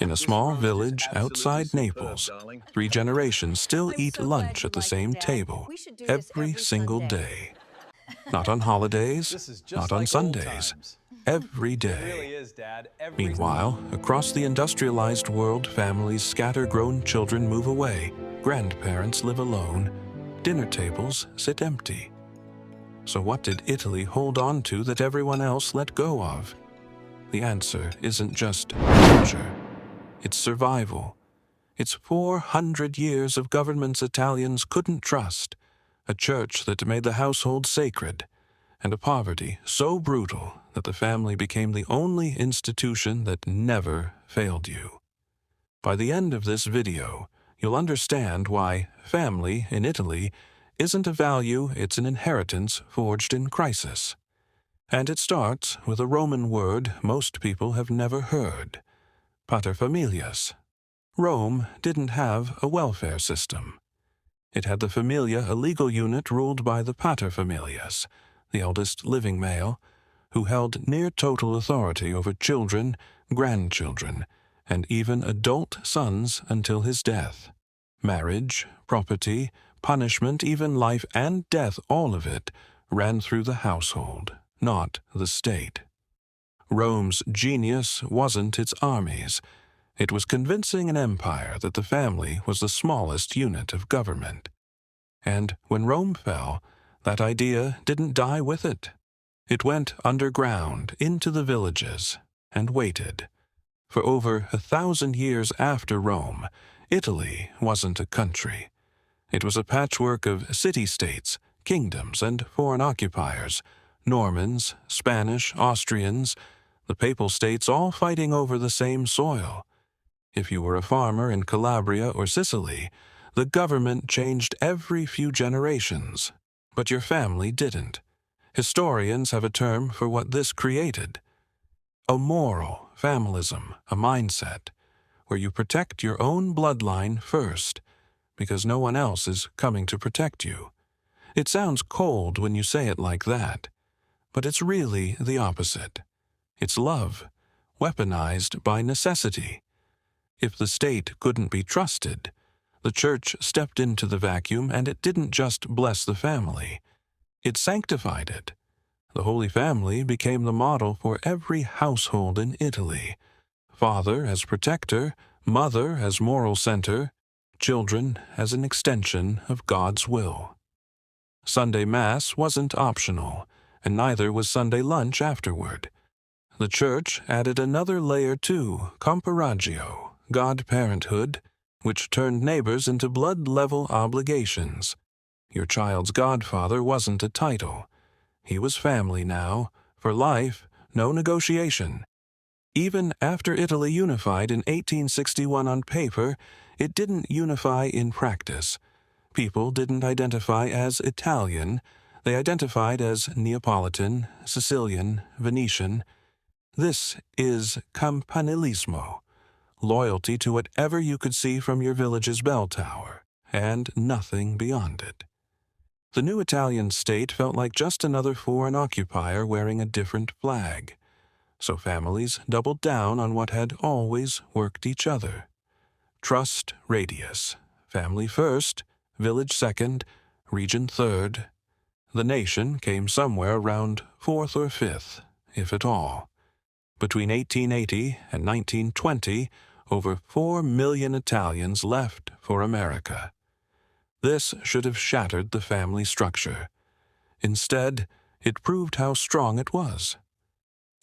In a small village outside Naples, 3 generations still eat lunch at the same table every single day. Not on holidays, This is just not on like old Sundays, times. every It really day. is, Dad. Meanwhile, across the industrialized world, families scatter, grown children move away, grandparents live alone, dinner tables sit empty. So what did Italy hold on to that everyone else let go of? The answer isn't just culture, it's survival. It's 400 years of governments Italians couldn't trust, a church that made the household sacred, and a poverty so brutal that the family became the only institution that never failed you. By the end of this video, you'll understand why family in Italy isn't a value, it's an inheritance forged in crisis. And it starts with a Roman word most people have never heard: paterfamilias. Rome didn't have a welfare system. It had the familia, a legal unit ruled by the paterfamilias, the eldest living male, who held near total authority over children, grandchildren, and even adult sons until his death. Marriage, property, punishment, even life and death, all of it ran through the household, not the state. Rome's genius wasn't its armies. It was convincing an empire that the family was the smallest unit of government. And when Rome fell, that idea didn't die with it. It went underground into the villages and waited. For over 1,000 years after Rome, Italy wasn't a country. It was a patchwork of city-states, kingdoms, and foreign occupiers, Normans, Spanish, Austrians, the Papal States, all fighting over the same soil. If you were a farmer in Calabria or Sicily, the government changed every few generations, but your family didn't. Historians have a term for what this created: a moral familism, a mindset where you protect your own bloodline first, because no one else is coming to protect you. It sounds cold when you say it like that, but it's really the opposite. It's love, weaponized by necessity. If the state couldn't be trusted, the church stepped into the vacuum, and it didn't just bless the family. It sanctified it. The Holy Family became the model for every household in Italy. Father as protector, mother as moral center, children as an extension of God's will. Sunday Mass wasn't optional, and neither was Sunday lunch afterward. The church added another layer too: comparagio, godparenthood, which turned neighbors into blood-level obligations. Your child's godfather wasn't a title. He was family now, for life, no negotiation. Even after Italy unified in 1861 on paper, it didn't unify in practice. People didn't identify as Italian. They identified as Neapolitan, Sicilian, Venetian. This is campanilismo, loyalty to whatever you could see from your village's bell tower, and nothing beyond it. The new Italian state felt like just another foreign occupier wearing a different flag. So families doubled down on what had always worked each other. Trust radius, family first, village second, region third. The nation came somewhere around fourth or fifth, if at all. Between 1880 and 1920, over 4 million Italians left for America. This should have shattered the family structure. Instead, it proved how strong it was.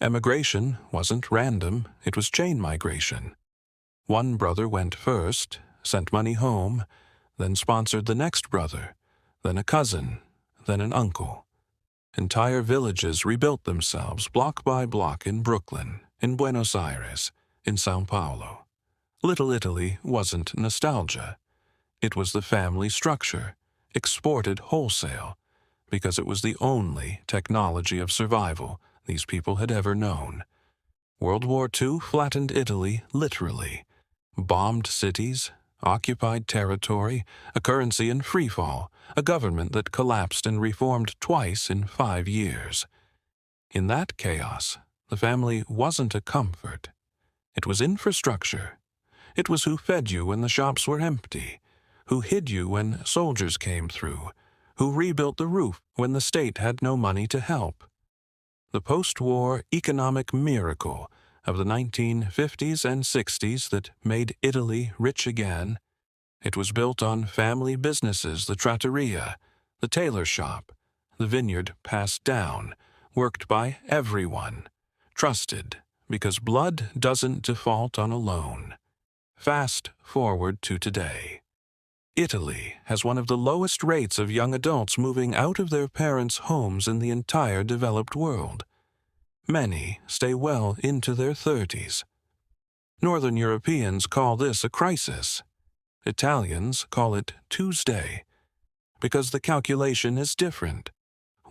Emigration wasn't random, it was chain migration. One brother went first, sent money home, then sponsored the next brother, then a cousin, then an uncle. Entire villages rebuilt themselves block by block in Brooklyn, in Buenos Aires, in São Paulo. Little Italy wasn't nostalgia. It was the family structure, exported wholesale, because it was the only technology of survival these people had ever known. World War II flattened Italy literally. Bombed cities, occupied territory, a currency in freefall, a government that collapsed and reformed twice in 5 years. In that chaos, the family wasn't a comfort. It was infrastructure, It was who fed you when the shops were empty, who hid you when soldiers came through, who rebuilt the roof when the state had no money to help. The post-war economic miracle of the 1950s and 60s that made Italy rich again. It was built on family businesses, the trattoria, the tailor shop, the vineyard passed down, worked by everyone, trusted because blood doesn't default on a loan. Fast forward to today. Italy has one of the lowest rates of young adults moving out of their parents' homes in the entire developed world. Many stay well into their 30s. Northern Europeans call this a crisis. Italians call it Tuesday, because the calculation is different.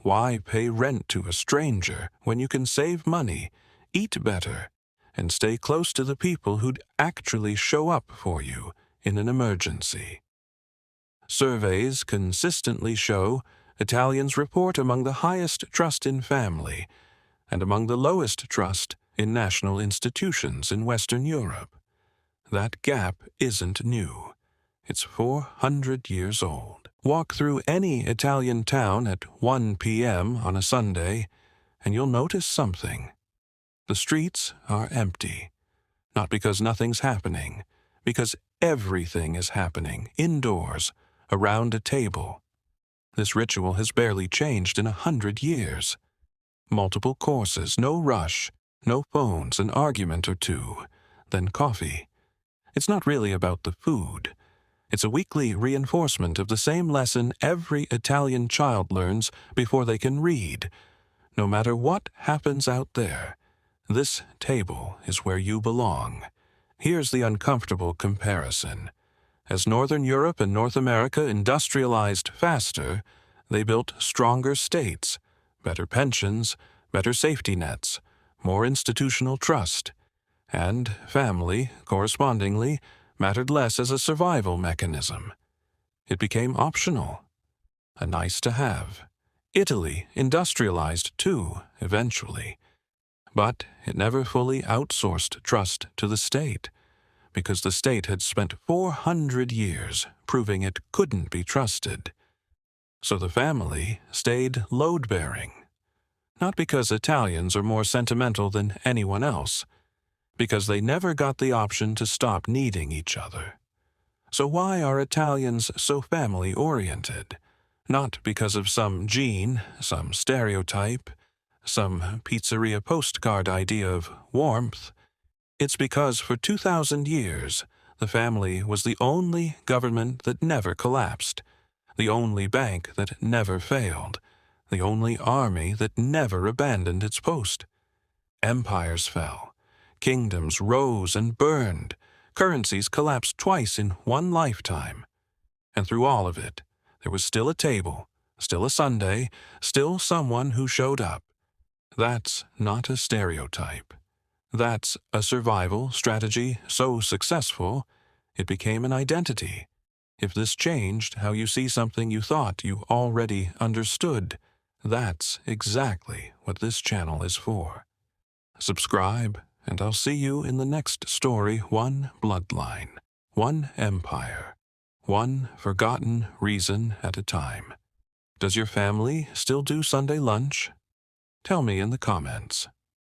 Why pay rent to a stranger when you can save money, eat better, and stay close to the people who'd actually show up for you in an emergency? Surveys consistently show Italians report among the highest trust in family and among the lowest trust in national institutions in Western Europe. That gap isn't new. It's 400 years old. Walk through any Italian town at 1 p.m. on a Sunday, and you'll notice something. The streets are empty, not because nothing's happening, because everything is happening indoors, around a table. This ritual has barely changed in 100 years. Multiple courses, no rush, no phones, an argument or two, then coffee. It's not really about the food. It's a weekly reinforcement of the same lesson every Italian child learns before they can read. No matter what happens out there, this table is where you belong. Here's the uncomfortable comparison. As Northern Europe and North America industrialized faster, they built stronger states, better pensions, better safety nets, more institutional trust, and family, correspondingly, mattered less as a survival mechanism. It became optional, a nice-to-have. Italy industrialized too, eventually, but it never fully outsourced trust to the state, because the state had spent 400 years proving it couldn't be trusted. So the family stayed load-bearing, not because Italians are more sentimental than anyone else, because they never got the option to stop needing each other. So why are Italians so family-oriented? Not because of some gene, some stereotype, some pizzeria postcard idea of warmth. It's because for 2,000 years, the family was the only government that never collapsed, the only bank that never failed, the only army that never abandoned its post. Empires fell, kingdoms rose and burned, currencies collapsed twice in one lifetime. And through all of it, there was still a table, still a Sunday, still someone who showed up. That's not a stereotype. That's a survival strategy so successful, it became an identity. If this changed how you see something you thought you already understood, that's exactly what this channel is for. Subscribe, and I'll see you in the next story, one bloodline, one empire, one forgotten reason at a time. Does your family still do Sunday lunch? Tell me in the comments.